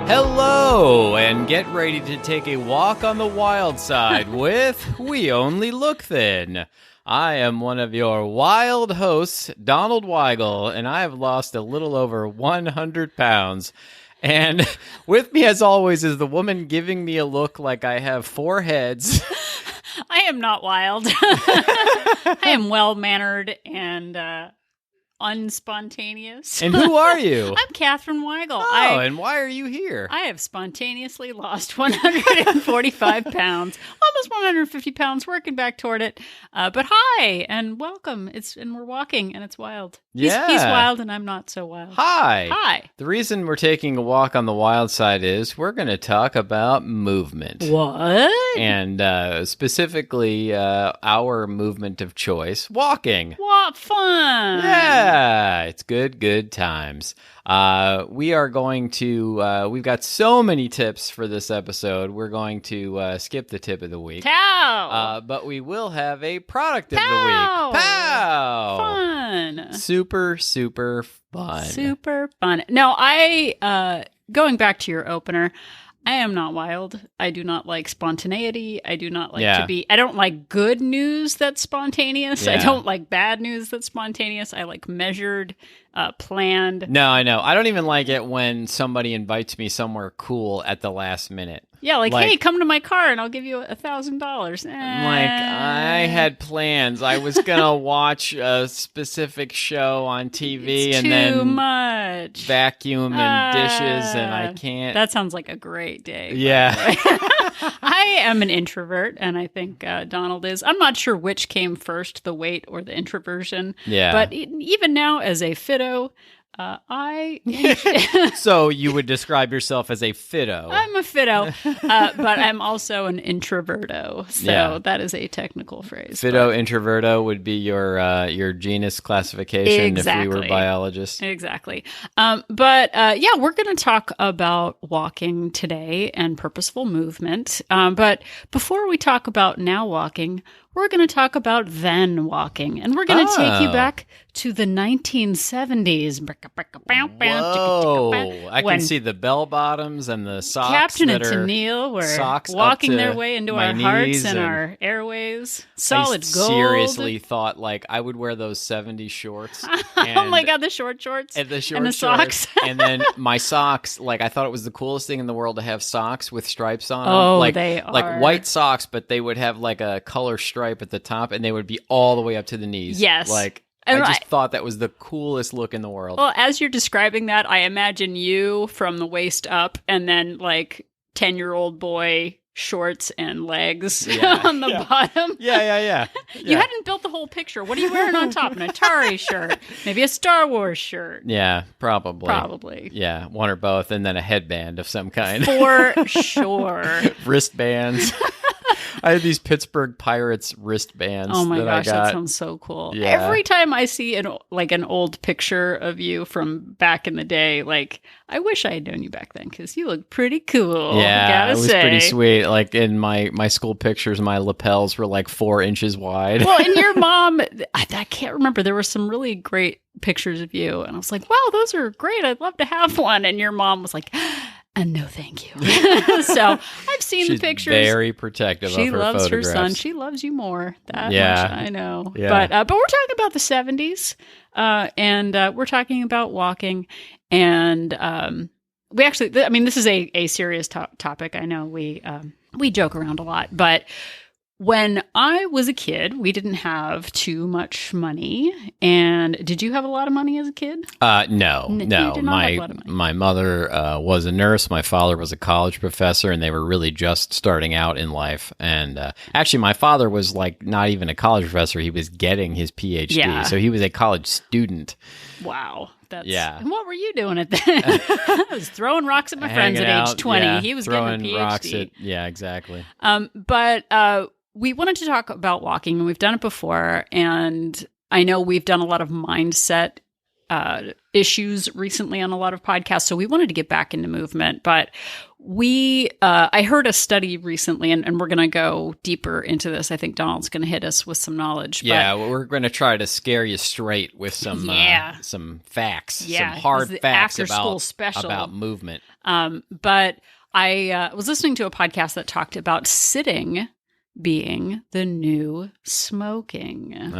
Hello, and get ready to take a walk on the wild side with We Only Look Thin. I am one of your wild hosts, Donald Weigel, and I have lost a little over 100 pounds. And with me, as always, is the woman giving me a look like I have 4 heads. I am not wild. I am well-mannered and unspontaneous. And who are you? I'm Catherine Weigel. And why are you here? I have spontaneously lost 145 pounds, almost 150 pounds, working back toward it. But hi, and welcome. And we're walking, and it's wild. He's wild, and I'm not so wild. Hi. The reason we're taking a walk on the wild side is we're going to talk about movement. What? And specifically, our movement of choice, walking. What fun. Yeah, it's good times. We are going to, we've got so many tips for this episode. We're going to skip the tip of the week. Pow! But we will have a product of Pow! the week. Pow! Fun. Super fun. Super fun. No, going back to your opener, I am not wild. I do not like spontaneity. I do not like to be... I don't like good news that's spontaneous. Yeah. I don't like bad news that's spontaneous. I like measured, planned. No, I know. I don't even like it when somebody invites me somewhere cool at the last minute. Yeah, like, hey, come to my car and I'll give you $1,000. Like, I had plans. I was going to watch a specific show on TV it's and then too much. Vacuum and dishes, and I can't. That sounds like a great day. Yeah. I am an introvert, and I think Donald is. I'm not sure which came first, the weight or the introversion. Yeah. But even now, as a fitto, So you would describe yourself as a fitto. I'm a fitto, but I'm also an introverto. So that is a technical phrase. Fitto, introverto would be your genus classification if we were biologists. Exactly. But we're going to talk about walking today and purposeful movement. But before we talk about now walking, we're going to talk about then walking. And we're going to take you back to the 1970s. Whoa. I can see the bell bottoms and the socks. Captain and Tennille were walking their way into our hearts and our airways. Solid gold. I seriously thought, like, I would wear those 70s shorts. Oh my God, the short shorts. And the short and the socks. And then my socks, like, I thought it was the coolest thing in the world to have socks with stripes on them. Oh, like, they are. Like white socks, but they would have, like, a color stripe at the top, and they would be all the way up to the knees. Yes. Like, I just thought that was the coolest look in the world. Well, as you're describing that, I imagine you from the waist up and then like 10-year-old boy shorts and legs on the bottom. Yeah. You hadn't built the whole picture. What are you wearing on top? An Atari shirt. Maybe a Star Wars shirt. Yeah, probably. Yeah, one or both, and then a headband of some kind. For sure. Wristbands. I had these Pittsburgh Pirates wristbands. Oh my gosh, that sounds so cool. Yeah. Every time I see an old picture of you from back in the day, like, I wish I had known you back then because you look pretty cool. Yeah, it was pretty sweet. Like in my school pictures, my lapels were like 4 inches wide. Well, and your mom, I can't remember. There were some really great pictures of you, and I was like, wow, those are great. I'd love to have one. And your mom was like, no, thank you. So I've seen the pictures. She's very protective of her photographs. She loves her son. She loves you more. That much, I know. Yeah. But we're talking about the 70s, and we're talking about walking. And we actually, this is a serious topic. I know we joke around a lot, but when I was a kid, we didn't have too much money. And did you have a lot of money as a kid? No. You did not have a lot of money. My mother was a nurse. My father was a college professor, and they were really just starting out in life. And actually, my father was like not even a college professor. He was getting his PhD. Yeah. So he was a college student. Wow. And what were you doing at that? I was throwing rocks at my friends at age 20. Yeah, he was throwing getting a PhD. Rocks at, exactly. But we wanted to talk about walking, and we've done it before. And I know we've done a lot of mindset issues recently on a lot of podcasts. So we wanted to get back into movement, but we I heard a study recently, and we're going to go deeper into this. I think Donald's going to hit us with some knowledge. Yeah, we're going to try to scare you straight with some facts, some hard facts about movement. But I was listening to a podcast that talked about sitting being the new smoking. And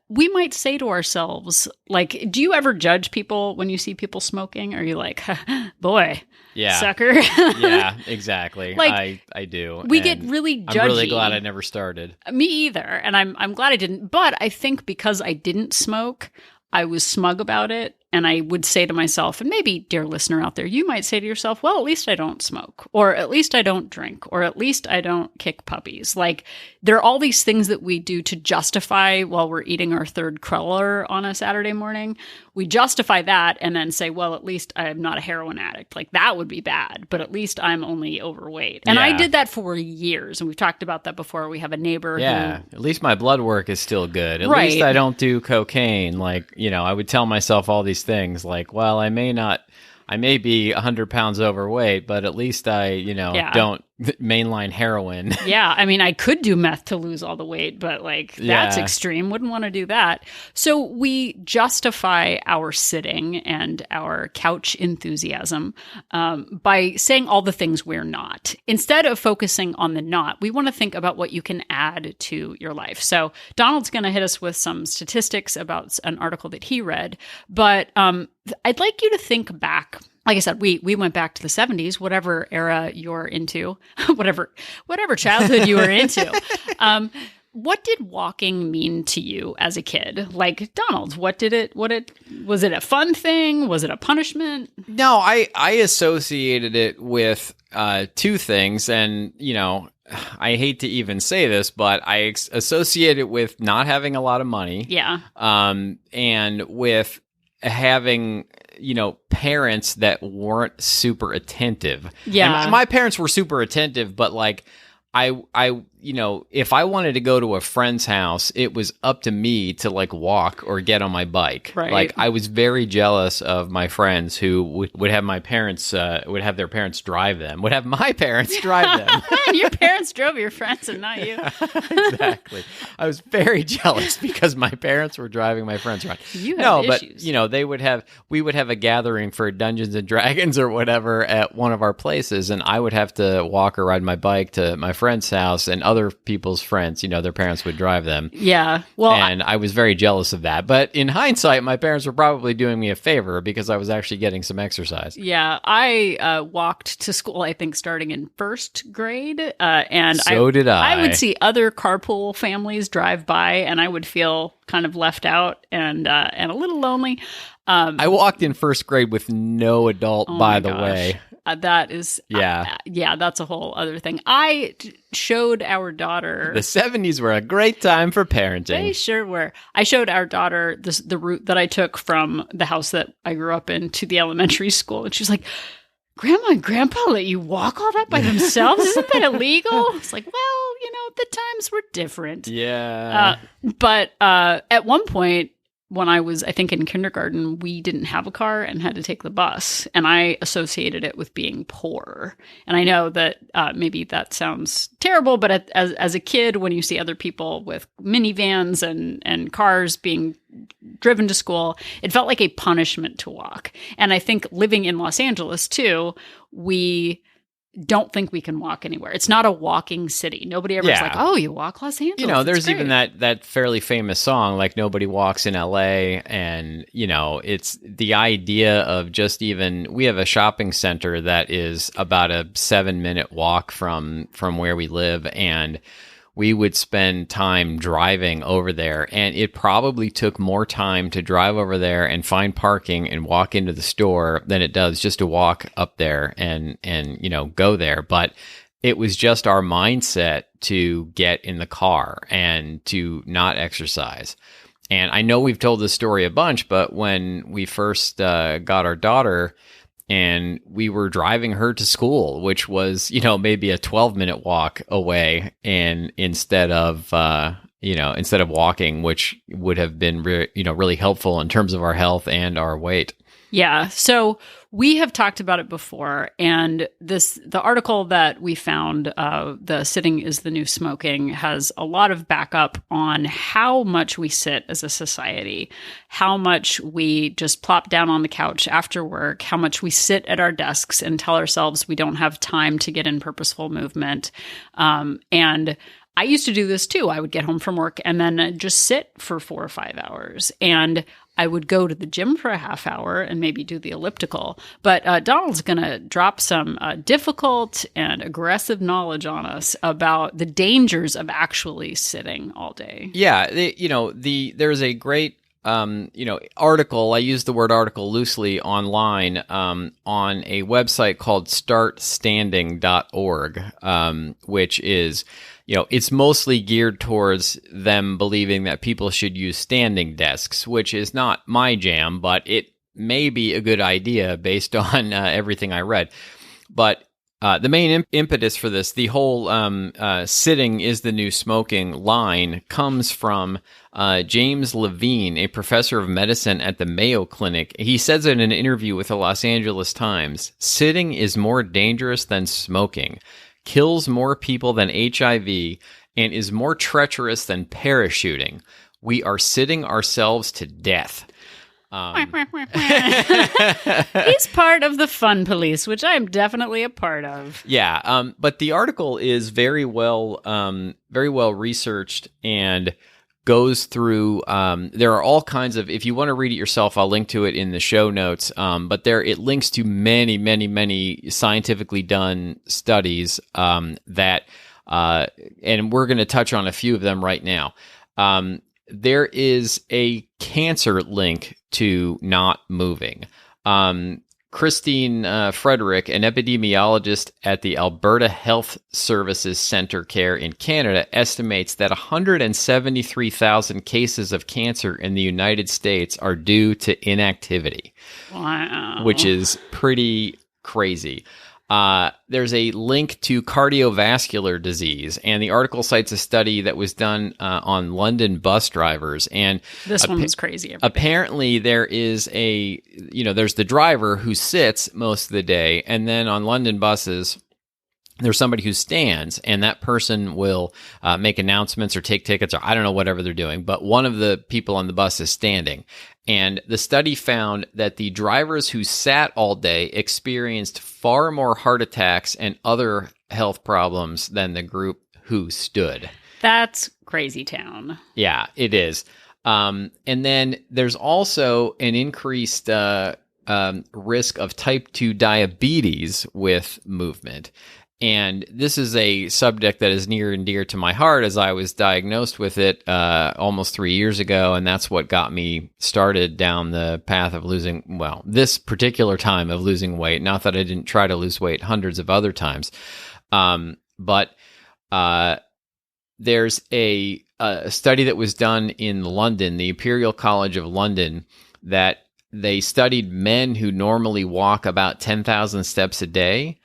we might say to ourselves, like, do you ever judge people when you see people smoking? Are you like, boy, sucker? Yeah, exactly. Like, I do. We get really judgy. I'm really glad I never started. Me either. And I'm glad I didn't. But I think because I didn't smoke, I was smug about it. And I would say to myself, and maybe, dear listener out there, you might say to yourself, well, at least I don't smoke, or at least I don't drink, or at least I don't kick puppies. Like, there are all these things that we do to justify while we're eating our third cruller on a Saturday morning. We justify that and then say, well, at least I'm not a heroin addict. Like, that would be bad, but at least I'm only overweight. And I did that for years. And we've talked about that before. We have a neighbor who... At least my blood work is still good. At least I don't do cocaine. Like, I would tell myself all these things like, well, I may be 100 pounds overweight, but at least I, don't mainline heroin. Yeah. I mean, I could do meth to lose all the weight, but like, that's extreme. Wouldn't want to do that. So we justify our sitting and our couch enthusiasm by saying all the things we're not. Instead of focusing on the not, we want to think about what you can add to your life. So Donald's going to hit us with some statistics about an article that he read, but I'd like you to think back. Like I said, we went back to the 70s, whatever era you're into, whatever childhood you were into. What did walking mean to you as a kid? Like, Donald, was it a fun thing? Was it a punishment? No, I associated it with two things. And, I hate to even say this, but I associate it with not having a lot of money. Yeah. And with having parents that weren't super attentive. Yeah. And my parents were super attentive, but like I if I wanted to go to a friend's house, it was up to me to like walk or get on my bike. Right. Like, I was very jealous of my friends who would have my parents would have their parents drive them. Would have my parents drive them. Your parents drove your friends and not you. Exactly. I was very jealous because my parents were driving my friends around. You have issues. But we would have a gathering for Dungeons and Dragons or whatever at one of our places, and I would have to walk or ride my bike to my friend's house, and other people's friends, their parents would drive them. Yeah. Well, and I was very jealous of that. But in hindsight, my parents were probably doing me a favor because I was actually getting some exercise. Yeah. I walked to school, I think, starting in first grade. And so did I. I would see other carpool families drive by, and I would feel kind of left out and a little lonely. I walked in first grade with no adult, by the way. That is, that's a whole other thing. I showed our daughter. The 70s were a great time for parenting. They sure were. I showed our daughter the route that I took from the house that I grew up in to the elementary school. And she was like, Grandma and Grandpa let you walk all that by themselves? Isn't that illegal? It's like, well, the times were different. Yeah. But at one point, when I was, I think, in kindergarten, we didn't have a car and had to take the bus. And I associated it with being poor. And I know that maybe that sounds terrible, but as a kid, when you see other people with minivans and cars being driven to school, it felt like a punishment to walk. And I think living in Los Angeles, too, we don't think we can walk anywhere. It's not a walking city. Nobody ever is like, oh, you walk Los Angeles. There's even that fairly famous song, like Nobody Walks in LA. And, it's the idea of just we have a shopping center that is about a 7-minute walk from where we live. And we would spend time driving over there, and it probably took more time to drive over there and find parking and walk into the store than it does just to walk up there and go there. But it was just our mindset to get in the car and to not exercise. And I know we've told this story a bunch, but when we first got our daughter, and we were driving her to school, which was, maybe a 12-minute walk away, and instead of walking, which would have been really helpful in terms of our health and our weight. Yeah. So we have talked about it before, and the article that we found, the Sitting is the New Smoking, has a lot of backup on how much we sit as a society, how much we just plop down on the couch after work, how much we sit at our desks and tell ourselves we don't have time to get in purposeful movement. And I used to do this too. I would get home from work and then just sit for 4 or 5 hours. And I would go to the gym for a half hour and maybe do the elliptical. But Donald's going to drop some difficult and aggressive knowledge on us about the dangers of actually sitting all day. Yeah, there's a great article. I use the word article loosely online on a website called startstanding.org, which is, it's mostly geared towards them believing that people should use standing desks, which is not my jam, but it may be a good idea based on everything I read. But the main impetus for this, the whole sitting is the new smoking line, comes from James Levine, a professor of medicine at the Mayo Clinic. He says in an interview with the Los Angeles Times, "Sitting is more dangerous than smoking, kills more people than HIV, and is more treacherous than parachuting. We are sitting ourselves to death." He's part of the fun police, which I'm definitely a part of. Yeah, but the article is very well researched and goes through. There are all kinds of. If you want to read it yourself, I'll link to it in the show notes. But it links to many, many, many scientifically done studies that, and we're going to touch on a few of them right now. There is a cancer link to not moving. Christine Frederick, an epidemiologist at the Alberta Health Services Centre Care in Canada, estimates that 173,000 cases of cancer in the United States are due to inactivity. Wow. Which is pretty crazy. There's a link to cardiovascular disease, and the article cites a study that was done on London bus drivers. And this one was crazy. Apparently, there is there's the driver who sits most of the day, and then on London buses, there's somebody who stands, and that person will make announcements or take tickets, or I don't know, whatever they're doing. But one of the people on the bus is standing. And the study found that the drivers who sat all day experienced far more heart attacks and other health problems than the group who stood. That's crazy town. Yeah, it is. And then there's also an increased risk of type 2 diabetes with movement. And this is a subject that is near and dear to my heart, as I was diagnosed with it almost 3 years ago, and that's what got me started down the path of this particular time of losing weight. Not that I didn't try to lose weight hundreds of other times, but there's a study that was done in London, the Imperial College of London, that they studied men who normally walk about 10,000 steps a day.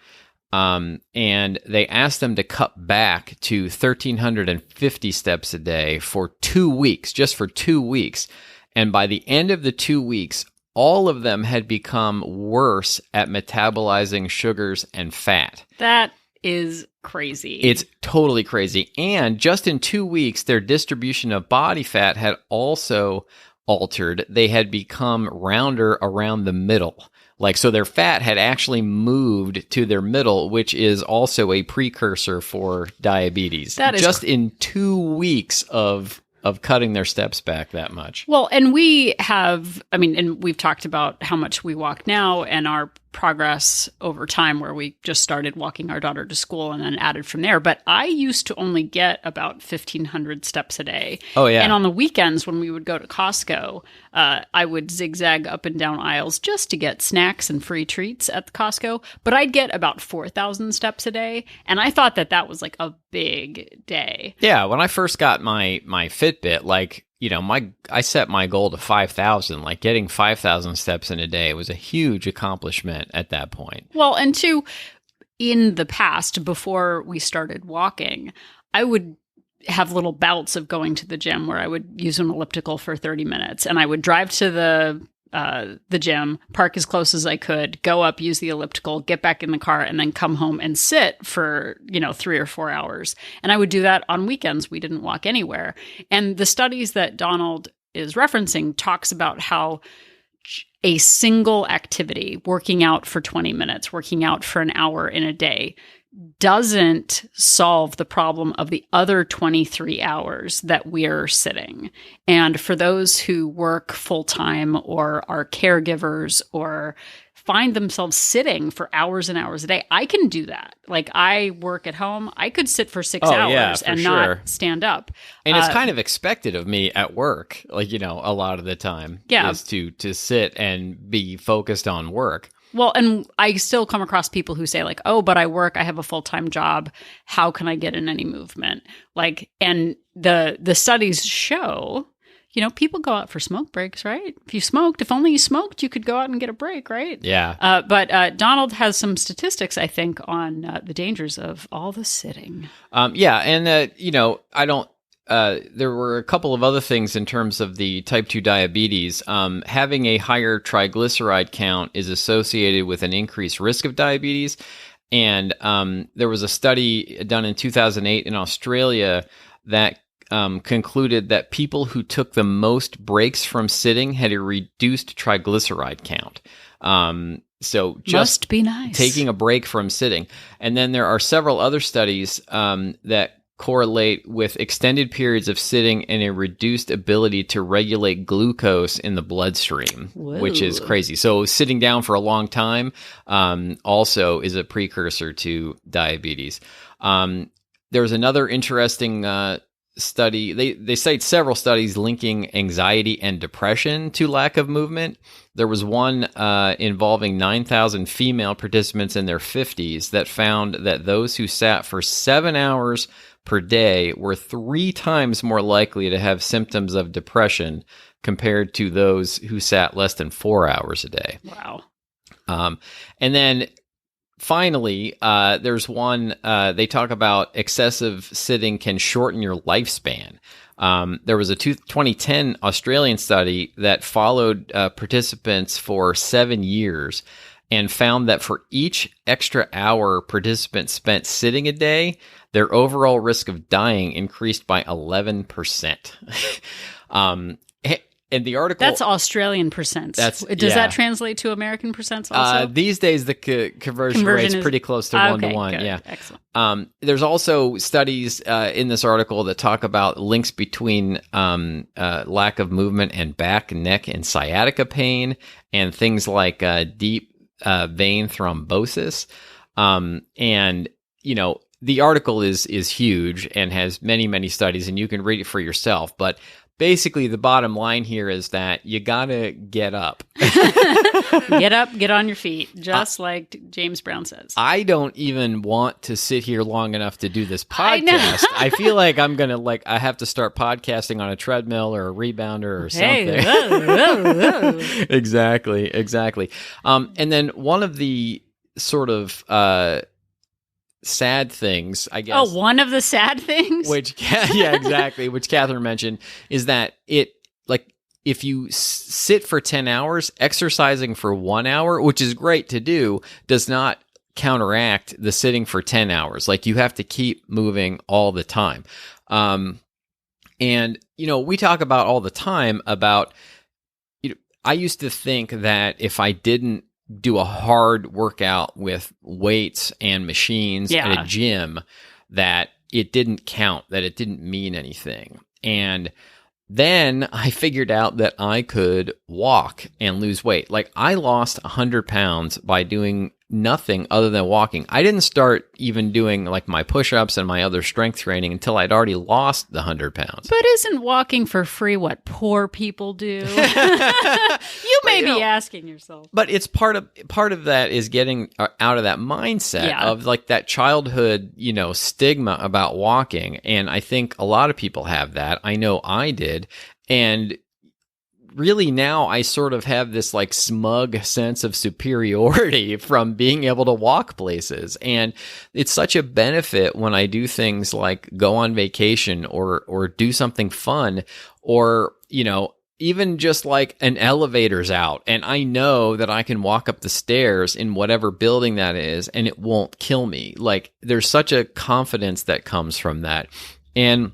And they asked them to cut back to 1,350 steps a day for 2 weeks, just for 2 weeks. And by the end of the 2 weeks, all of them had become worse at metabolizing sugars and fat. That is crazy. It's totally crazy. And just in 2 weeks, their distribution of body fat had also altered. They had become rounder around the middle. So their fat had actually moved to their middle, which is also a precursor for diabetes. That is just in 2 weeks of cutting their steps back that much. Well, and we have, and we've talked about how much we walk now and our progress over time, where we just started walking our daughter to school and then added from there. But I used to only get about 1,500 steps a day. Oh, yeah. And on the weekends when we would go to Costco, I would zigzag up and down aisles just to get snacks and free treats at the Costco. But I'd get about 4,000 steps a day. And I thought that was like a big day. Yeah. When I first got my Fitbit, I set my goal to 5,000. Getting 5,000 steps in a day was a huge accomplishment at that point. Well, and two, in the past, before we started walking, I would have little bouts of going to the gym where I would use an elliptical for 30 minutes, and I would drive to the the gym, park as close as I could, go up, use the elliptical, get back in the car, and then come home and sit for, 3 or 4 hours. And I would do that on weekends. We didn't walk anywhere. And the studies that Donald is referencing talks about how a single activity, working out for 20 minutes, working out for an hour in a day, doesn't solve the problem of the other 23 hours that we're sitting. And for those who work full-time or are caregivers or find themselves sitting for hours and hours a day, I can do that. Like, I work at home. I could sit for 6 hours and not stand up. And it's kind of expected of me at work, like, a lot of the time is to sit and be focused on work. Well, and I still come across people who say like, oh, but I work, I have a full-time job. How can I get in any movement? Like, and the studies show, people go out for smoke breaks, right? If only you smoked, you could go out and get a break, right? Yeah. But Donald has some statistics, I think, on the dangers of all the sitting. And, I don't, there were a couple of other things in terms of the type 2 diabetes. Having a higher triglyceride count is associated with an increased risk of diabetes. And there was a study done in 2008 in Australia that concluded that people who took the most breaks from sitting had a reduced triglyceride count. So just must be nice. Taking a break from sitting. And then there are several other studies that correlate with extended periods of sitting and a reduced ability to regulate glucose in the bloodstream, which is crazy. So sitting down for a long time also is a precursor to diabetes. There's another interesting study. They cite several studies linking anxiety and depression to lack of movement. There was one involving 9,000 female participants in their 50s that found that those who sat for 7 hours per day were 3 times more likely to have symptoms of depression compared to those who sat less than 4 hours a day. Wow. And then finally, there's one, they talk about excessive sitting can shorten your lifespan. There was a 2010 Australian study that followed participants for 7 years and found that for each extra hour participants spent sitting a day, their overall risk of dying increased by 11%. And the article... That's Australian percents. Does that translate to American percents also? These days, the conversion rate is pretty close to 1-to-1. Good. Yeah. Excellent. There's also studies in this article that talk about links between lack of movement and back, neck, and sciatica pain, and things like deep vein thrombosis. And, the article is huge and has many, many studies, and you can read it for yourself. But basically, the bottom line here is that you gotta get up. Get up, get on your feet, just like James Brown says. I don't even want to sit here long enough to do this podcast. I feel like I'm gonna I have to start podcasting on a treadmill or a rebounder or something. Hey, Exactly. And then one of the sort of sad things, I guess. Oh, one of the sad things? Which Catherine mentioned, is that if you sit for 10 hours, exercising for 1 hour, which is great to do, does not counteract the sitting for 10 hours. Like, you have to keep moving all the time. And, we talk about all the time about, I used to think that if I didn't do a hard workout with weights and machines at a gym, that it didn't count, that it didn't mean anything. And then I figured out that I could walk and lose weight. Like, I lost 100 pounds by doing nothing other than walking. I didn't start even doing my push-ups and my other strength training until I'd already lost the 100 pounds. But isn't walking for free what poor people do? You may be asking yourself. But it's part of that is getting out of that mindset of that childhood, stigma about walking. And I think a lot of people have that. I know I did. And really now I sort of have this smug sense of superiority from being able to walk places. And it's such a benefit when I do things like go on vacation or do something fun, or, even just like an elevator's out and I know that I can walk up the stairs in whatever building that is and it won't kill me. Like there's such a confidence that comes from that. And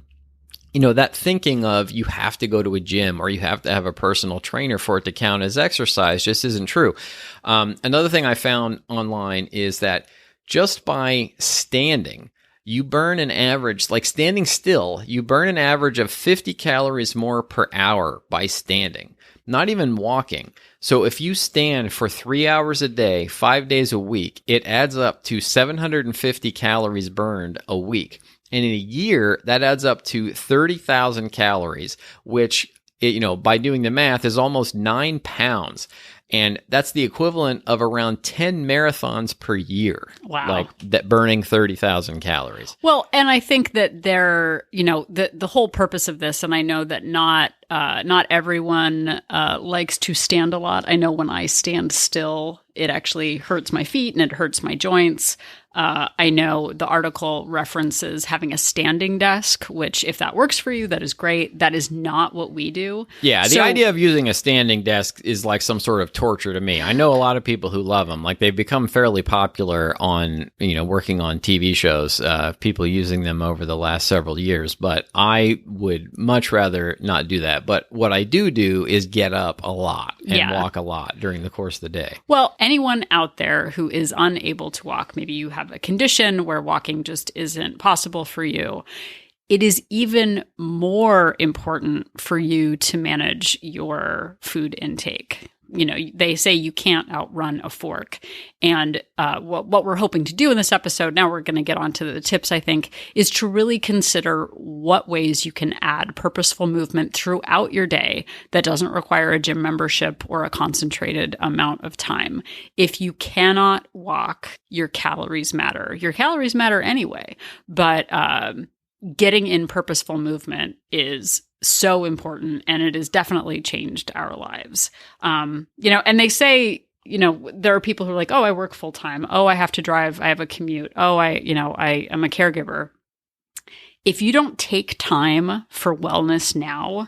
that thinking of you have to go to a gym or you have to have a personal trainer for it to count as exercise just isn't true. Another thing I found online is that just by standing, you burn an average, like standing still, you burn an average of 50 calories more per hour by standing, not even walking. So if you stand for 3 hours a day, 5 days a week, it adds up to 750 calories burned a week. And in a year, that adds up to 30,000 calories, which, by doing the math, is almost 9 pounds. And that's the equivalent of around 10 marathons per year. Wow. Like that burning 30,000 calories. Well, and I think that the whole purpose of this, and I know that not everyone likes to stand a lot. I know when I stand still, it actually hurts my feet and it hurts my joints. I know the article references having a standing desk, which if that works for you, that is great. That is not what we do. Yeah, the idea of using a standing desk is like some sort of torture to me. I know a lot of people who love them. Like they've become fairly popular on, working on TV shows, people using them over the last several years. But I would much rather not do that. But what I do is get up a lot and walk a lot during the course of the day. Well, anyone out there who is unable to walk, maybe you have a condition where walking just isn't possible for you, it is even more important for you to manage your food intake. They say you can't outrun a fork. And what we're hoping to do in this episode, now we're going to get onto the tips, I think, is to really consider what ways you can add purposeful movement throughout your day that doesn't require a gym membership or a concentrated amount of time. If you cannot walk, your calories matter. Your calories matter anyway, but getting in purposeful movement is so important, and it has definitely changed our lives. And they say, there are people who are like, oh, I work full time. Oh, I have to drive. I have a commute. Oh, I am a caregiver. If you don't take time for wellness now,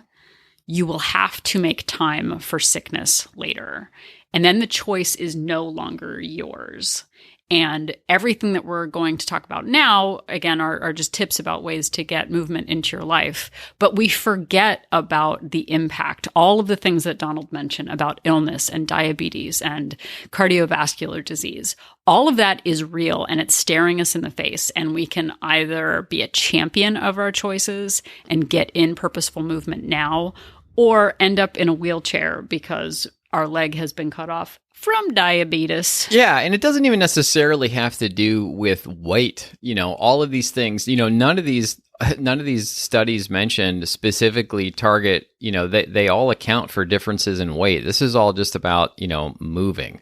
you will have to make time for sickness later. And then the choice is no longer yours. And everything that we're going to talk about now, again, are just tips about ways to get movement into your life. But we forget about the impact, all of the things that Donald mentioned about illness and diabetes and cardiovascular disease. All of that is real and it's staring us in the face. And we can either be a champion of our choices and get in purposeful movement now, or end up in a wheelchair because our leg has been cut off from diabetes. Yeah, and it doesn't even necessarily have to do with weight. All of these things, none of these studies mentioned specifically target, they all account for differences in weight. This is all just about, moving.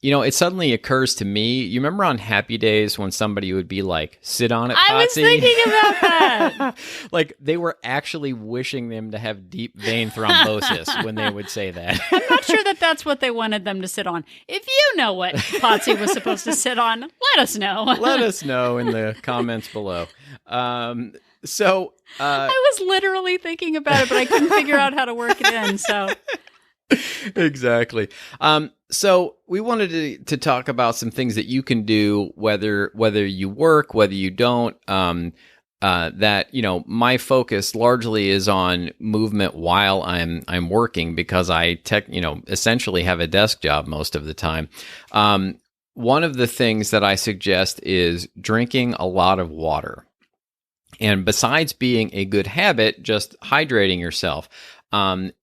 It suddenly occurs to me, you remember on Happy Days when somebody would be like, sit on it, Potsie? I was thinking about that. Like they were actually wishing them to have deep vein thrombosis when they would say that. I'm not sure that that's what they wanted them to sit on. If you know what Potsie was supposed to sit on, let us know. Let us know in the comments below. I was literally thinking about it, but I couldn't figure out how to work it in, so... Exactly. So we wanted to talk about some things that you can do, whether you work, whether you don't, that, my focus largely is on movement while I'm working because I essentially have a desk job most of the time. One of the things that I suggest is drinking a lot of water. And besides being a good habit, just hydrating yourself.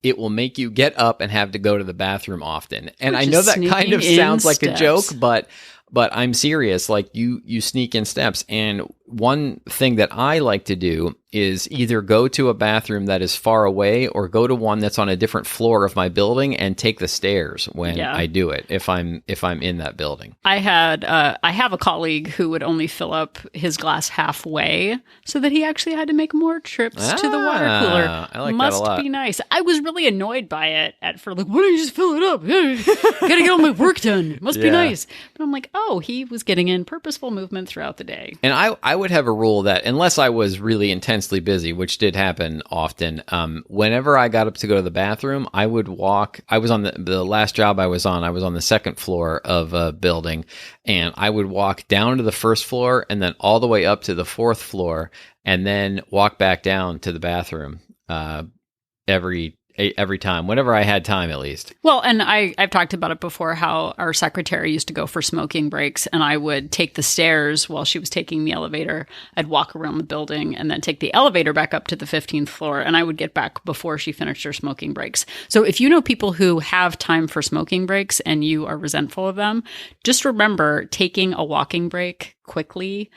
It will make you get up and have to go to the bathroom often. And I know that kind of sounds like a joke, but I'm serious. Like you sneak in steps. And one thing that I like to do is either go to a bathroom that is far away or go to one that's on a different floor of my building and take the stairs when I do it, if I'm in that building. I have a colleague who would only fill up his glass halfway so that he actually had to make more trips to the water cooler. I like Must that a lot. Be nice. I was really annoyed by it at first. Like, why don't you just fill it up? Gotta get all my work done. Must be nice. But I'm like, oh, he was getting in purposeful movement throughout the day. And I would have a rule that unless I was really intensely busy, which did happen often, whenever I got up to go to the bathroom, I would walk. I was on the last job I was on the second floor of a building, and I would walk down to the first floor and then all the way up to the fourth floor and then walk back down to the bathroom every time, whenever I had time, at least. Well, and I've talked about it before, how our secretary used to go for smoking breaks, and I would take the stairs while she was taking the elevator. I'd walk around the building and then take the elevator back up to the 15th floor, and I would get back before she finished her smoking breaks. So if you know people who have time for smoking breaks and you are resentful of them, just remember taking a walking break quickly,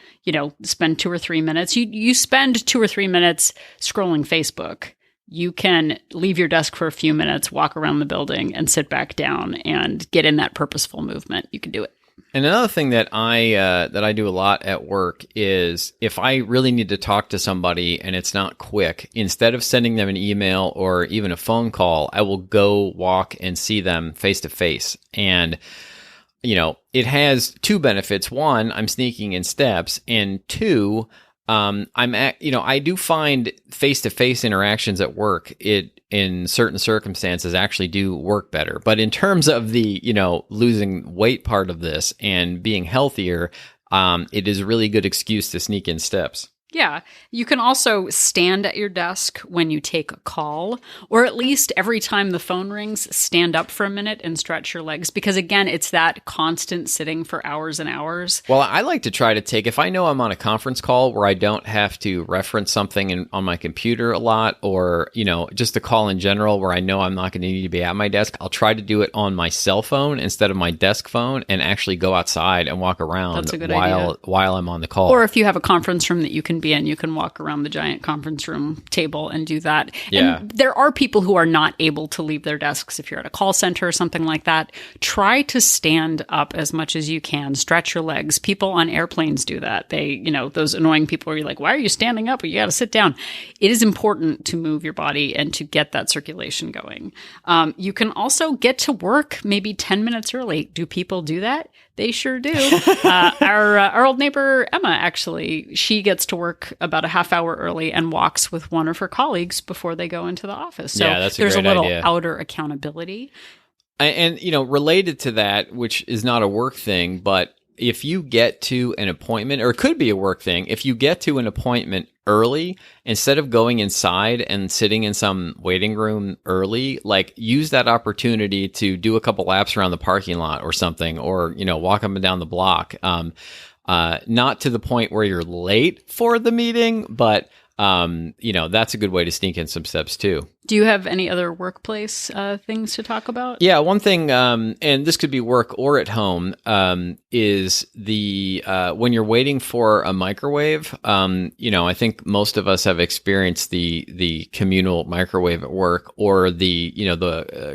spend 2 or 3 minutes. You spend 2 or 3 minutes scrolling Facebook. You can leave your desk for a few minutes, walk around the building, and sit back down and get in that purposeful movement. You can do it. And another thing that I do a lot at work is if I really need to talk to somebody and it's not quick, instead of sending them an email or even a phone call, I will go walk and see them face to face. And it has 2 benefits. 1, I'm sneaking in steps, and 2, I do find face-to-face interactions at work, in certain circumstances actually do work better. But in terms of the, losing weight part of this and being healthier, it is a really good excuse to sneak in steps. Yeah. You can also stand at your desk when you take a call, or at least every time the phone rings, stand up for a minute and stretch your legs. Because again, it's that constant sitting for hours and hours. Well, I like to try to take, if I know I'm on a conference call where I don't have to reference something on my computer a lot, or, just a call in general where I know I'm not going to need to be at my desk, I'll try to do it on my cell phone instead of my desk phone and actually go outside and walk around while I'm on the call. Or if you have a conference room that you can be in, you can walk around the giant conference room table and do that. Yeah. And there are people who are not able to leave their desks. If you're at a call center or something like that, try to stand up as much as you can. Stretch your legs. People on airplanes do that. They, those annoying people where you're like, why are you standing up? You got to sit down. It is important to move your body and to get that circulation going. You can also get to work maybe 10 minutes early. Do people do that? They sure do. Our old neighbor, Emma, actually, she gets to work about a half hour early and walks with one of her colleagues before they go into the office. So that's there's a little idea. outer accountability. And, related to that, which is not a work thing, but if you get to an appointment, or it could be a work thing, if you get to an appointment early, instead of going inside and sitting in some waiting room early, use that opportunity to do a couple laps around the parking lot or something, or, walk up and down the block. Not to the point where you're late for the meeting, but, that's a good way to sneak in some steps too. Do you have any other workplace things to talk about? Yeah, one thing, and this could be work or at home, is the when you're waiting for a microwave. I think most of us have experienced the communal microwave at work, or the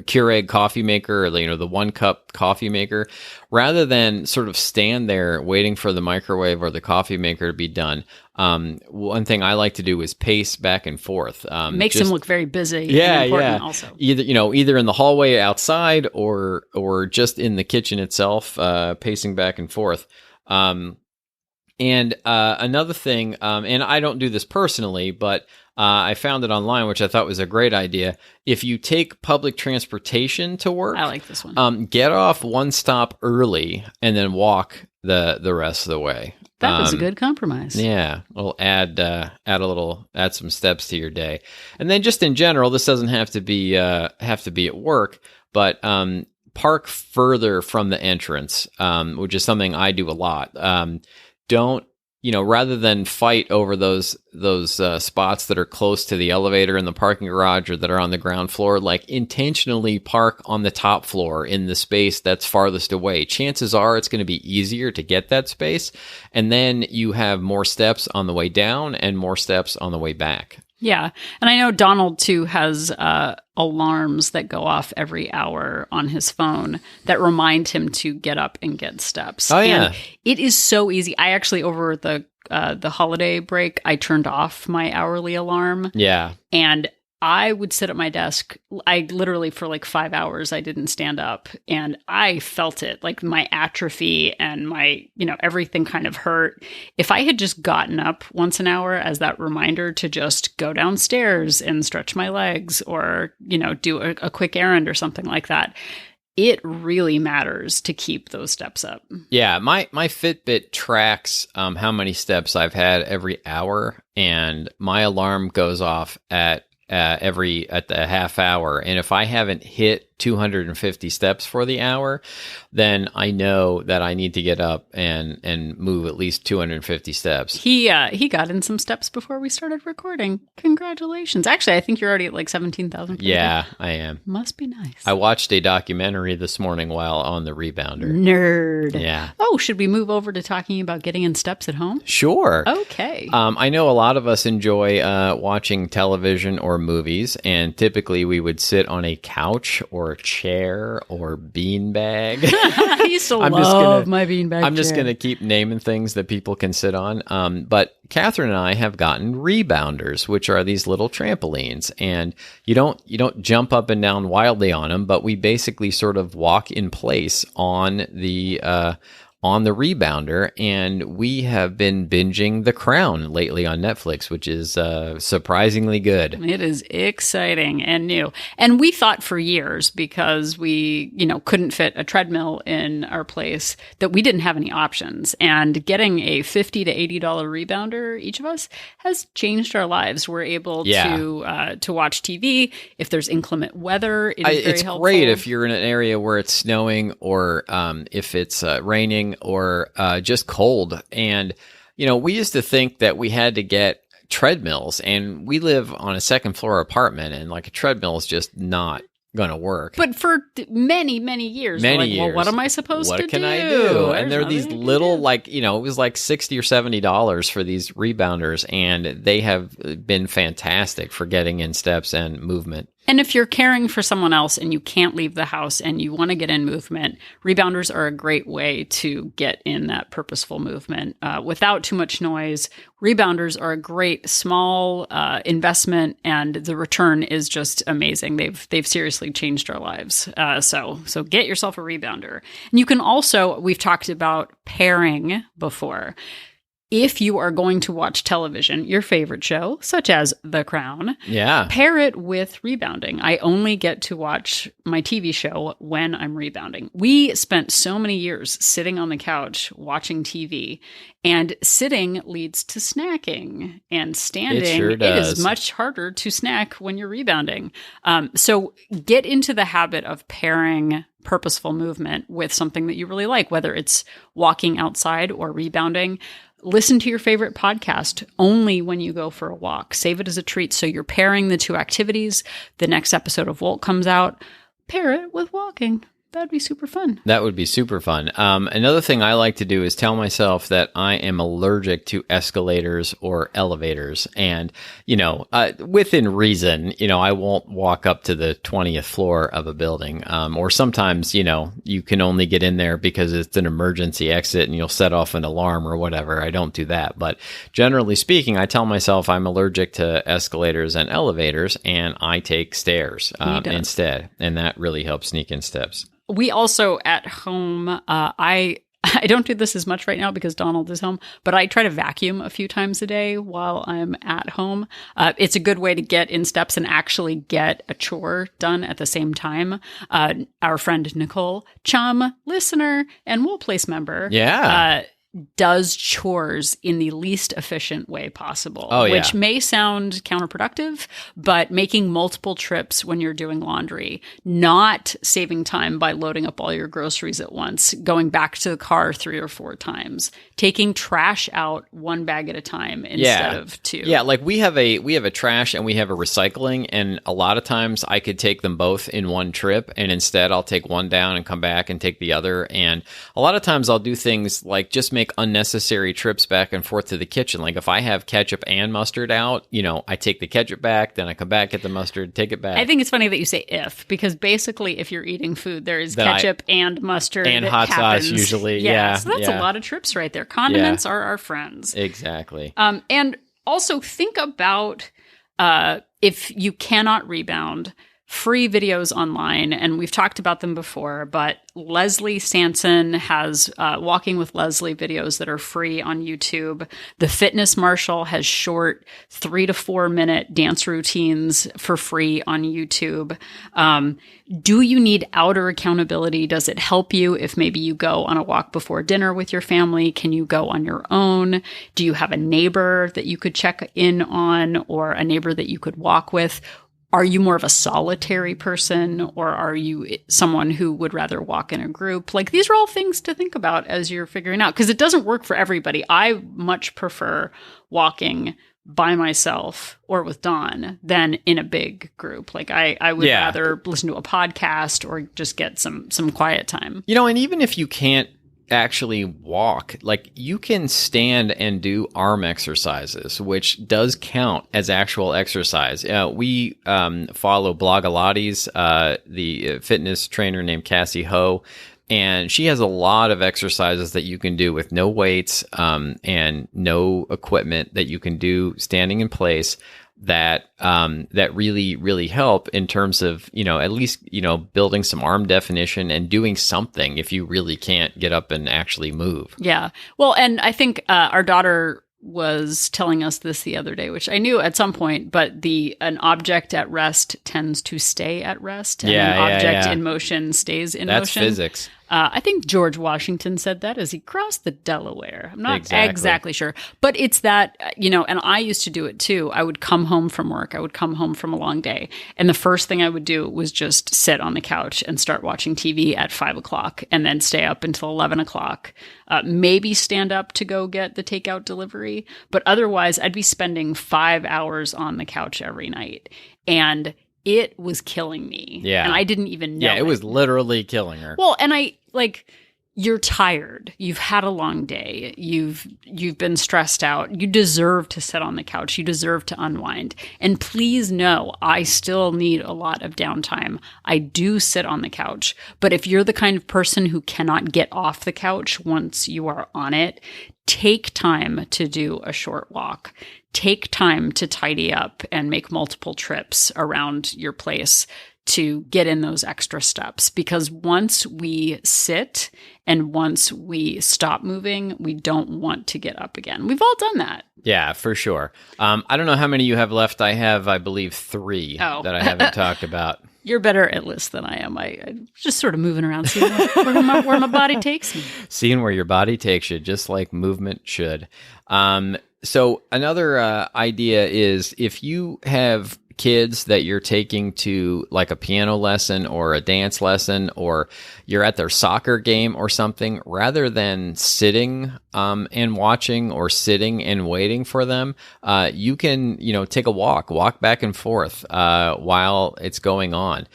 Keurig coffee maker, or the 1-cup coffee maker. Rather than sort of stand there waiting for the microwave or the coffee maker to be done, one thing I like to do is pace back and forth. Makes them look very busy. Yeah, and important also. Either in the hallway outside or just in the kitchen itself, pacing back and forth. And another thing, and I don't do this personally, but I found it online, which I thought was a great idea. If you take public transportation to work, I like this one. Get off one stop early and then walk the rest of the way. That was a good compromise. Yeah, we'll add some steps to your day, and then just in general, this doesn't have to be at work, but park further from the entrance, which is something I do a lot. Don't rather than fight over those spots that are close to the elevator in the parking garage or that are on the ground floor, intentionally park on the top floor in the space that's farthest away. Chances are it's going to be easier to get that space, and then you have more steps on the way down and more steps on the way back. Yeah. And I know Donald, too, has alarms that go off every hour on his phone that remind him to get up and get steps. Oh, yeah. And it is so easy. I actually, over the holiday break, I turned off my hourly alarm. Yeah. And I would sit at my desk. I literally, for like 5 hours, I didn't stand up, and I felt it, like my atrophy and my, everything kind of hurt. If I had just gotten up once an hour as that reminder to just go downstairs and stretch my legs, or, do a quick errand or something like that, it really matters to keep those steps up. Yeah, my Fitbit tracks how many steps I've had every hour, and my alarm goes off at the half hour. And if I haven't hit 250 steps for the hour, then I know that I need to get up and move at least 250 steps. He got in some steps before we started recording. Congratulations. Actually, I think you're already at like 17,000. Yeah, I am. Must be nice. I watched a documentary this morning while on the rebounder. Nerd. Yeah. Oh, should we move over to talking about getting in steps at home? Sure. Okay. I know a lot of us enjoy watching television or movies, and typically we would sit on a couch or a chair or beanbag. I used to love my beanbag I'm just chair. going to keep naming things that people can sit on. But Catherine and I have gotten rebounders, which are these little trampolines, and you don't jump up and down wildly on them, but we basically sort of walk in place on the rebounder, and we have been binging The Crown lately on Netflix, which is surprisingly good. It is exciting and new. And we thought for years, because we, couldn't fit a treadmill in our place, that we didn't have any options. And getting a $50 to $80 rebounder, each of us, has changed our lives. We're able to watch TV. If there's inclement weather, it is very helpful. It's great if you're in an area where it's snowing, or if it's raining, or just cold. And, we used to think that we had to get treadmills, and we live on a second floor apartment, and like a treadmill is just not going to work. But for many, many years, well, what am I supposed to do? What can I do? And there are these little, it was like $60 or $70 for these rebounders, and they have been fantastic for getting in steps and movement. And if you're caring for someone else and you can't leave the house and you want to get in movement, rebounders are a great way to get in that purposeful movement without too much noise. Rebounders are a great small investment, and the return is just amazing. They've seriously changed our lives. So get yourself a rebounder. And you can also, we've talked about pairing before. If you are going to watch television, your favorite show, such as The Crown, pair it with rebounding. I only get to watch my TV show when I'm rebounding. We spent so many years sitting on the couch watching TV, and sitting leads to snacking, and standing, it sure does. It is much harder to snack when you're rebounding. So get into the habit of pairing purposeful movement with something that you really like, whether it's walking outside or rebounding. Listen to your favorite podcast only when you go for a walk. Save it as a treat so you're pairing the two activities. The next episode of Volt comes out. Pair it with walking. That'd be super fun. That would be super fun. Another thing I like to do is tell myself that I am allergic to escalators or elevators. And, within reason, I won't walk up to the 20th floor of a building. Or sometimes, you can only get in there because it's an emergency exit and you'll set off an alarm or whatever. I don't do that. But generally speaking, I tell myself I'm allergic to escalators and elevators, and I take stairs instead. And that really helps sneak in steps. We also at home, I don't do this as much right now because Donald is home, but I try to vacuum a few times a day while I'm at home. It's a good way to get in steps and actually get a chore done at the same time. Our friend Nicole, chum, listener, and Wool Place member, does chores in the least efficient way possible, which may sound counterproductive, but making multiple trips when you're doing laundry, not saving time by loading up all your groceries at once, going back to the car 3 or 4 times, taking trash out one bag at a time instead of 2. Yeah, like we have a trash and we have a recycling, and a lot of times I could take them both in one trip, and instead I'll take one down and come back and take the other. And a lot of times I'll do things like just make unnecessary trips back and forth to the kitchen. Like if I have ketchup and mustard out, I take the ketchup back, then I come back, get the mustard, take it back. I think it's funny that you say because basically if you're eating food, there is ketchup and mustard and hot sauce usually. So that's a lot of trips right there. Condiments are our friends. Exactly. And also think about if you cannot rebound, free videos online, and we've talked about them before, but Leslie Sanson has Walking with Leslie videos that are free on YouTube. The Fitness Marshal has short 3 to 4 minute dance routines for free on YouTube. Do you need outer accountability? Does it help you if maybe you go on a walk before dinner with your family? Can you go on your own? Do you have a neighbor that you could check in on, or a neighbor that you could walk with? Are you more of a solitary person, or are you someone who would rather walk in a group? Like, these are all things to think about as you're figuring out, because it doesn't work for everybody. I much prefer walking by myself or with Dawn than in a big group. Like, I would rather listen to a podcast or just get some quiet time. And even if you can't actually walk, like, you can stand and do arm exercises, which does count as actual exercise. We follow Blogilates, the fitness trainer named Cassie Ho, and she has a lot of exercises that you can do with no weights and no equipment that you can do standing in place that really, really help in terms of, at least, building some arm definition and doing something if you really can't get up and actually move. Yeah. Well, and I think our daughter was telling us this the other day, which I knew at some point, but an object at rest tends to stay at rest, and an object in motion stays in motion. That's physics. I think George Washington said that as he crossed the Delaware. I'm not exactly sure, but it's that, and I used to do it too. I would come home from work. I would come home from a long day. And the first thing I would do was just sit on the couch and start watching TV at 5:00 and then stay up until 11:00. Maybe stand up to go get the takeout delivery. But otherwise, I'd be spending 5 hours on the couch every night. And it was killing me. Yeah. And I didn't even know. Yeah, it was literally killing her. Well, and you're tired. You've had a long day. You've been stressed out. You deserve to sit on the couch. You deserve to unwind. And please know, I still need a lot of downtime. I do sit on the couch. But if you're the kind of person who cannot get off the couch once you are on it, take time to do a short walk. Take time to tidy up and make multiple trips around your place to get in those extra steps. Because once we sit and once we stop moving, we don't want to get up again. We've all done that. Yeah, for sure. I don't know how many you have left. I have, I believe, 3 that I haven't talked about. You're better at lists than I am. I'm just sort of moving around, seeing where my body takes me. Seeing where your body takes you, just like movement should. So another idea is, if you have kids that you're taking to like a piano lesson or a dance lesson, or you're at their soccer game or something, rather than sitting and watching or sitting and waiting for them, you can, take a walk back and forth while it's going on.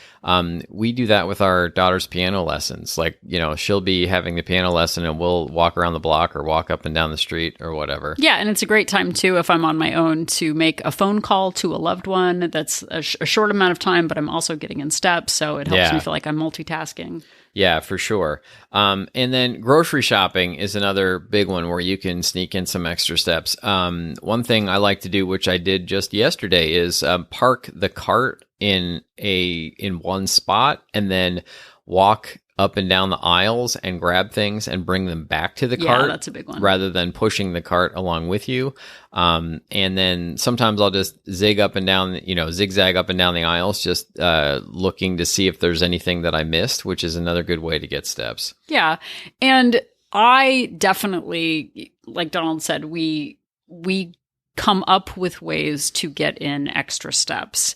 We do that with our daughter's piano lessons. Like, she'll be having the piano lesson and we'll walk around the block or walk up and down the street or whatever. Yeah. And it's a great time too, if I'm on my own, to make a phone call to a loved one. That's a short amount of time, but I'm also getting in steps. So it helps me feel like I'm multitasking. Yeah, for sure. And then grocery shopping is another big one where you can sneak in some extra steps. One thing I like to do, which I did just yesterday, is park the cart in one spot and then walk up and down the aisles and grab things and bring them back to the cart. Yeah, that's a big one. Rather than pushing the cart along with you. And then sometimes I'll just zigzag up and down the aisles, just looking to see if there's anything that I missed, which is another good way to get steps. Yeah. And I definitely, like Donald said, we come up with ways to get in extra steps.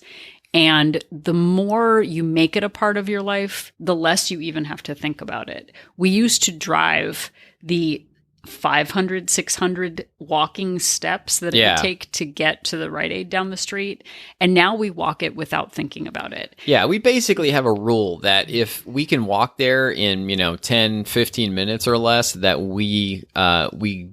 And the more you make it a part of your life, the less you even have to think about it. We used to drive the 500, 600 walking steps that it would take to get to the Rite Aid down the street. And now we walk it without thinking about it. Yeah, we basically have a rule that if we can walk there in, 10, 15 minutes or less, that we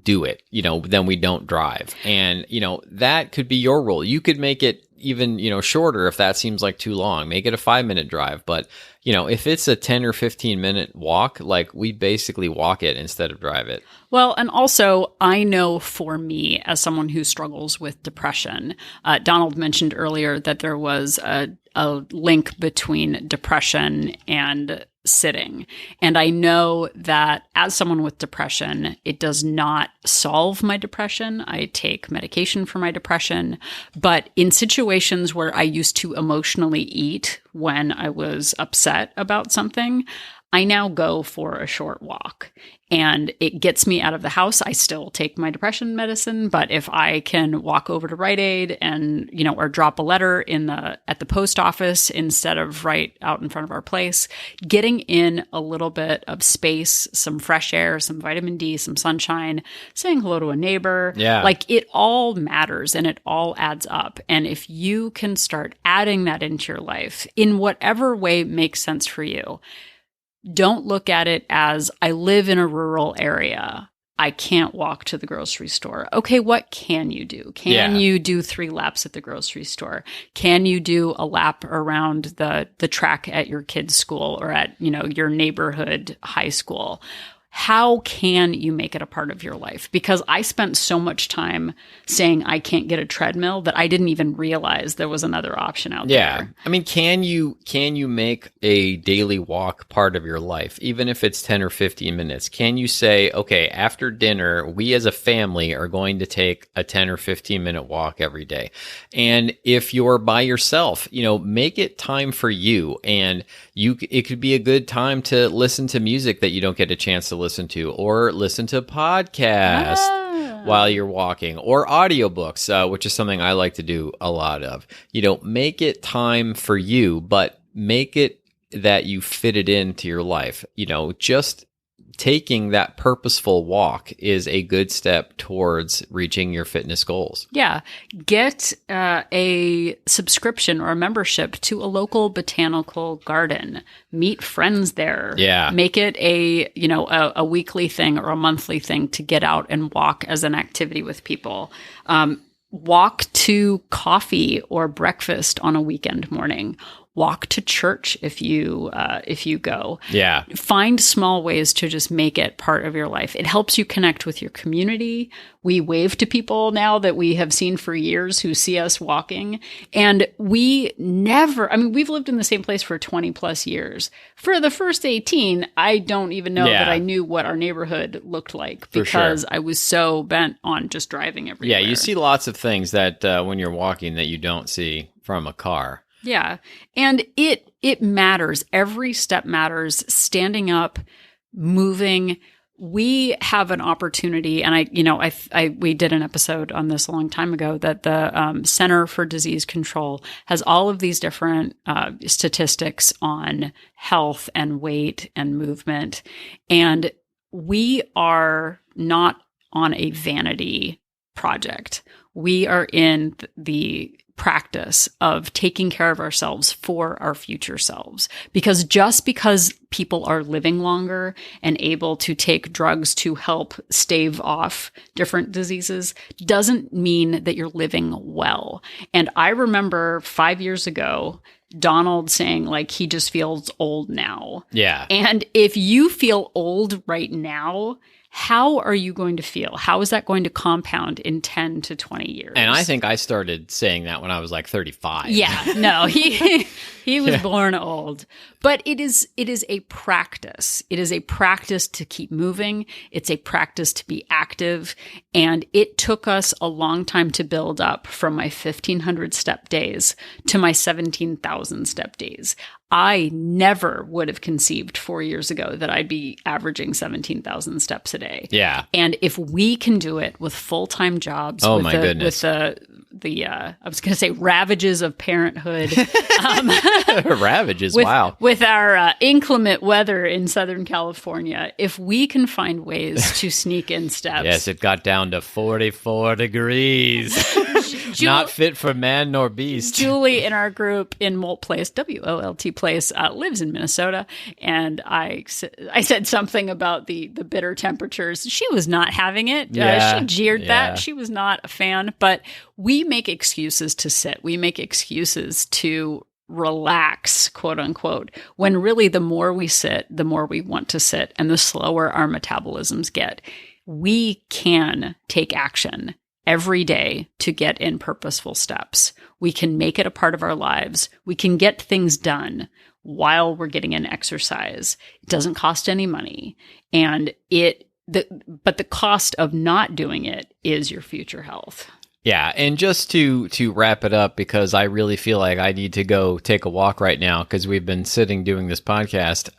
do it, then we don't drive. And, that could be your rule. You could make it, even, shorter if that seems like too long. Make it a 5-minute drive. But, if it's a 10 or 15-minute walk, like we basically walk it instead of drive it. Well, and also I know for me as someone who struggles with depression, Donald mentioned earlier that there was a link between depression and sitting. And I know that as someone with depression, it does not solve my depression. I take medication for my depression. But in situations where I used to emotionally eat when I was upset about something, I now go for a short walk and it gets me out of the house. I still take my depression medicine, but if I can walk over to Rite Aid and, or drop a letter at the post office instead of right out in front of our place, getting in a little bit of space, some fresh air, some vitamin D, some sunshine, saying hello to a neighbor, like it all matters and it all adds up. And if you can start adding that into your life in whatever way makes sense for you, don't look at it as I live in a rural area. I can't walk to the grocery store. Okay, what can you do? Can you do 3 laps at the grocery store? Can you do a lap around the track at your kid's school or at, your neighborhood high school? How can you make it a part of your life? Because I spent so much time saying I can't get a treadmill that I didn't even realize there was another option out there. Yeah. I mean, can you make a daily walk part of your life, even if it's 10 or 15 minutes? Can you say, okay, after dinner, we as a family are going to take a 10 or 15-minute walk every day? And if you're by yourself, make it time for you. And it could be a good time to listen to music that you don't get a chance to listen to, or listen to podcasts while you're walking, or audiobooks, which is something I like to do a lot of. Make it time for you, but make it that you fit it into your life. Just taking that purposeful walk is a good step towards reaching your fitness goals. Yeah. Get a subscription or a membership to a local botanical garden. Meet friends there. Yeah. Make it a weekly thing or a monthly thing to get out and walk as an activity with people. Walk to coffee or breakfast on a weekend morning. Walk to church if you go. Yeah. Find small ways to just make it part of your life. It helps you connect with your community. We wave to people now that we have seen for years who see us walking. And we've lived in the same place for 20 plus years. For the first 18, I don't even know that I knew what our neighborhood looked like because I was so bent on just driving everywhere. Yeah, you see lots of things that when you're walking that you don't see from a car. Yeah. And it matters. Every step matters. Standing up, moving. We have an opportunity, and we did an episode on this a long time ago, that the Center for Disease Control has all of these different statistics on health and weight and movement. And we are not on a vanity project. We are in the practice of taking care of ourselves for our future selves. Because just because people are living longer and able to take drugs to help stave off different diseases doesn't mean that you're living well. And I remember 5 years ago, Donald saying he just feels old now. Yeah. And if you feel old right now, how are you going to feel? How is that going to compound in 10 to 20 years? And I think I started saying that when I was 35. Yeah, no, he was born old. But it is a practice. It is a practice to keep moving. It's a practice to be active. And it took us a long time to build up from my 1,500 step days to my 17,000 step days. I never would have conceived 4 years ago that I'd be averaging 17,000 steps a day. Yeah. And if we can do it with full-time jobs, with I was going to say ravages of parenthood. Ravages, wow. With our inclement weather in Southern California, if we can find ways to sneak in steps. Yes, it got down to 44 degrees. Not fit for man nor beast. Julie in our group in Molt Place, WOLT Place, lives in Minnesota. And I said something about the bitter temperatures. She was not having it. She jeered that. She was not a fan. But we make excuses to sit. We make excuses to relax, quote unquote, when really the more we sit, the more we want to sit and the slower our metabolisms get. We can take action every day to get in purposeful steps. We can make it a part of our lives. We can get things done while we're getting in exercise. It doesn't cost any money. And but the cost of not doing it is your future health. Yeah, and just to wrap it up, because I really feel like I need to go take a walk right now because we've been sitting doing this podcast.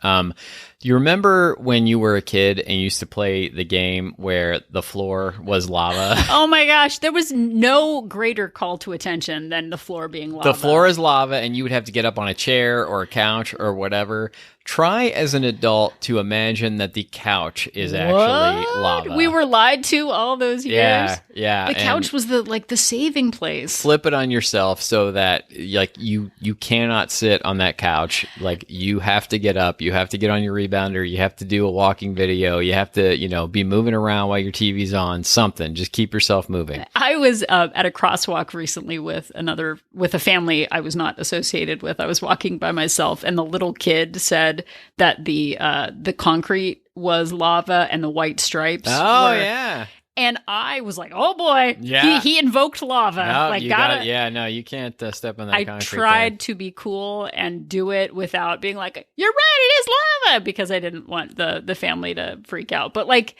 Do you remember when you were a kid and you used to play the game where the floor was lava? Oh my gosh, there was no greater call to attention than the floor being lava. The floor is lava and you would have to get up on a chair or a couch or whatever. Try as an adult to imagine that the couch is actually lava. We were lied to all those years. Yeah. The couch was the saving place. Flip it on yourself so that like you cannot sit on that couch. Like you have to get up, you have to get on your rebounder, you have to do a walking video, you have to, be moving around while your TV's on, something. Just keep yourself moving. I was at a crosswalk recently with a family I was not associated with. I was walking by myself and the little kid said that the concrete was lava and the white stripes. Oh, yeah. And I was like, oh boy, yeah. he invoked lava. No, you can't step on that concrete. I tried to be cool and do it without being like, you're right, it is lava, because I didn't want the family to freak out. But like,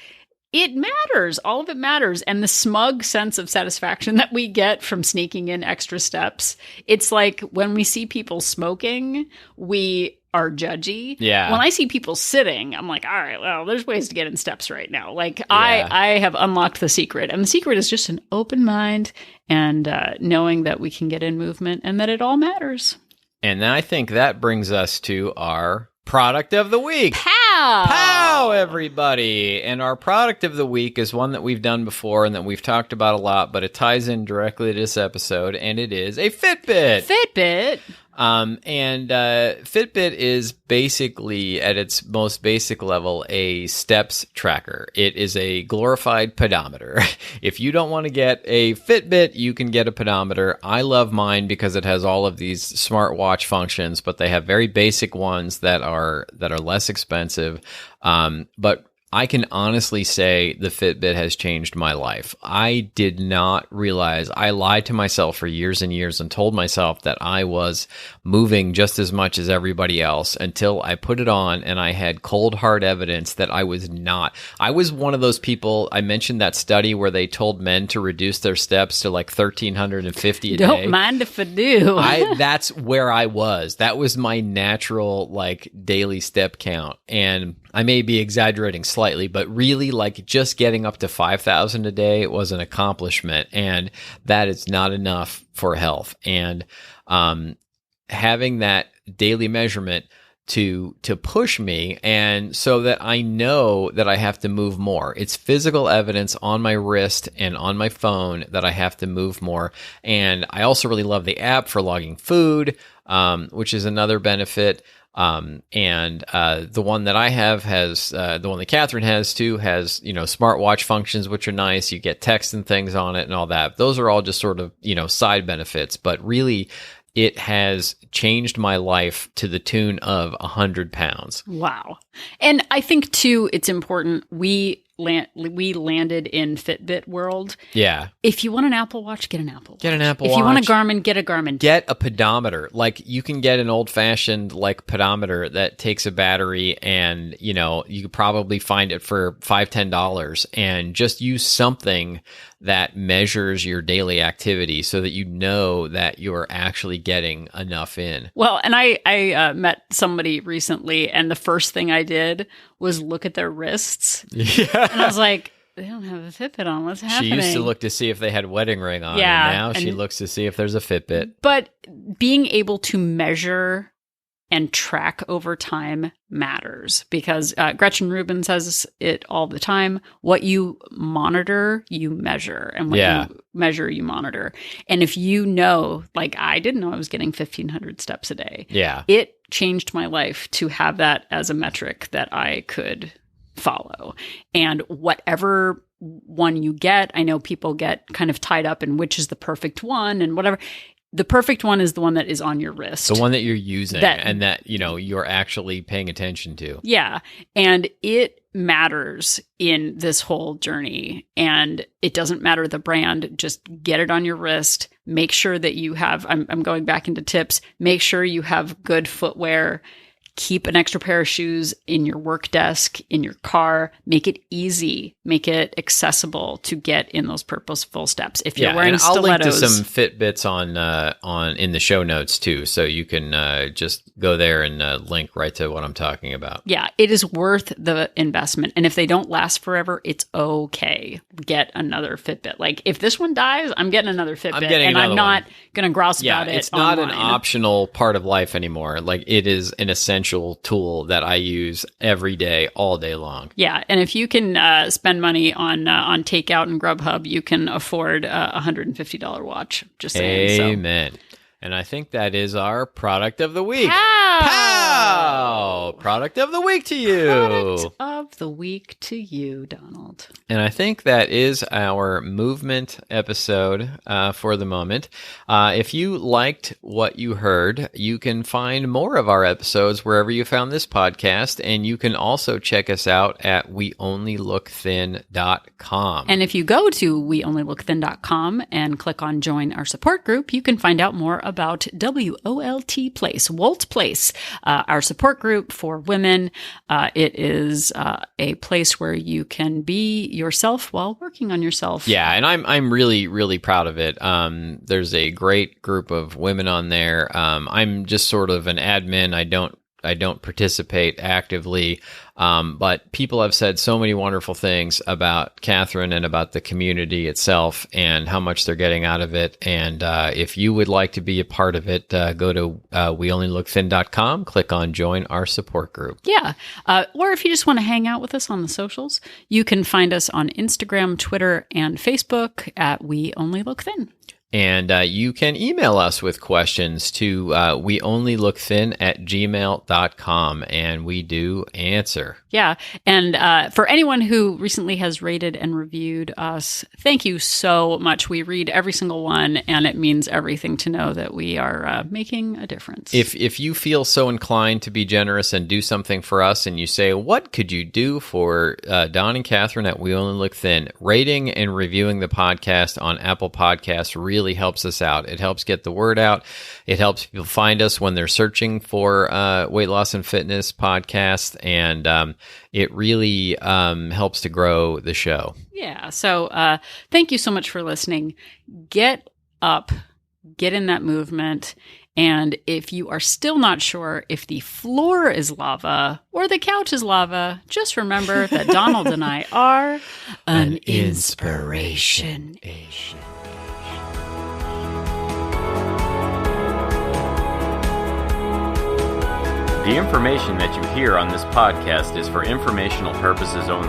it matters. All of it matters. And the smug sense of satisfaction that we get from sneaking in extra steps, it's like when we see people smoking, we are judgy. Yeah. When I see people sitting, I'm like, all right, well, there's ways to get in steps right now. Like I have unlocked the secret, and the secret is just an open mind and knowing that we can get in movement and that it all matters. And I think that brings us to our product of the week. Pow, everybody. And our product of the week is one that we've done before and that we've talked about a lot, but it ties in directly to this episode, and it is a Fitbit. Fitbit is basically, at its most basic level, a steps tracker. It is a glorified pedometer. If you don't want to get a Fitbit, you can get a pedometer. I love mine because it has all of these smartwatch functions, but they have very basic ones that are less expensive. But I can honestly say the Fitbit has changed my life. I did not realize, I lied to myself for years and years and told myself that I was moving just as much as everybody else until I put it on and I had cold hard evidence that I was not. I was one of those people, I mentioned that study where they told men to reduce their steps to like 1,350 a day. Don't mind if I do. That's where I was. That was my natural like daily step count. And I may be exaggerating slightly, but really like just getting up to 5,000 a day was an accomplishment, and that is not enough for health. And having that daily measurement to push me, and so that I know that I have to move more. It's physical evidence on my wrist and on my phone that I have to move more. And I also really love the app for logging food, which is another benefit. The one that I have has, the one that Catherine has too, has, smartwatch functions, which are nice. You get text and things on it and all that. Those are all just sort of, side benefits, but really it has changed my life to the tune of 100 pounds. Wow. And I think too, it's important. We landed in Fitbit world. Yeah. If you want an Apple Watch, get an Apple Watch. Get an Apple Watch. If you want a Garmin, get a Garmin. Get a pedometer. Like you can get an old-fashioned like pedometer that takes a battery, and you could probably find it for $5-10, and just use something that measures your daily activity so that you know that you're actually getting enough in. Well, and I met somebody recently, and the first thing I did was look at their wrists. Yeah. And I was like, they don't have a Fitbit on. What's happening? She used to look to see if they had a wedding ring on. Yeah. And now she looks to see if there's a Fitbit. But being able to measure and track over time matters, because Gretchen Rubin says it all the time. What you monitor, you measure, and what you measure, you monitor. And if you know, like I didn't know I was getting 1,500 steps a day. Yeah. It changed my life to have that as a metric that I could follow. And whatever one you get, I know people get kind of tied up in which is the perfect one and whatever. The perfect one is the one that is on your wrist. The one that you're using and that, you're actually paying attention to. Yeah. And it matters in this whole journey. And it doesn't matter the brand. Just get it on your wrist. Make sure that you have, I'm going back into tips. Make sure you have good footwear. Keep an extra pair of shoes in your work desk, in your car. Make it easy. Make it accessible to get in those purposeful steps. If you're wearing stilettos, I'll link to some Fitbits on in the show notes too, so you can just go there and link right to what I'm talking about. Yeah, it is worth the investment. And if they don't last forever, it's okay. Get another Fitbit. Like if this one dies, I'm getting another Fitbit, and I'm not going to grouse about it. It's not online. an optional part of life anymore. Like it is an essential tool that I use every day, all day long. Yeah, and if you can spend money on takeout and Grubhub, you can afford a $150 watch. Just saying. Amen. So. And I think that is our product of the week. Pow! Product of the week to you. Product of the week to you, Donald. And I think that is our movement episode for the moment. If you liked what you heard, you can find more of our episodes wherever you found this podcast. And you can also check us out at weonlylookthin.com. And if you go to weonlylookthin.com and click on join our support group, you can find out more about WOLT Place, Wolt Place, our support group for women. It is a place where you can be yourself while working on yourself. Yeah, and I'm really, really proud of it. There's a great group of women on there. I'm just sort of an admin. I don't participate actively, but people have said so many wonderful things about Catherine and about the community itself and how much they're getting out of it. And if you would like to be a part of it, go to weonlylookthin.com, click on join our support group. Yeah. Or if you just want to hang out with us on the socials, you can find us on Instagram, Twitter, and Facebook at We Only Look Thin. And you can email us with questions to weonlylookthin@gmail.com, and we do answer. Yeah. And for anyone who recently has rated and reviewed us, thank you so much. We read every single one, and it means everything to know that we are making a difference. If you feel so inclined to be generous and do something for us, and you say, what could you do for Don and Catherine at We Only Look Thin? Rating and reviewing the podcast on Apple Podcasts really helps us out. It helps get the word out. It helps people find us when they're searching for weight loss and fitness podcasts, and it really helps to grow the show. Yeah. So thank you so much for listening. Get up, get in that movement. And if you are still not sure if the floor is lava or the couch is lava, just remember that Donald and I are an inspiration. The information that you hear on this podcast is for informational purposes only.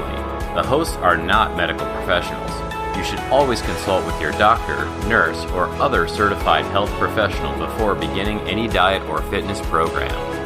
The hosts are not medical professionals. You should always consult with your doctor, nurse, or other certified health professional before beginning any diet or fitness program.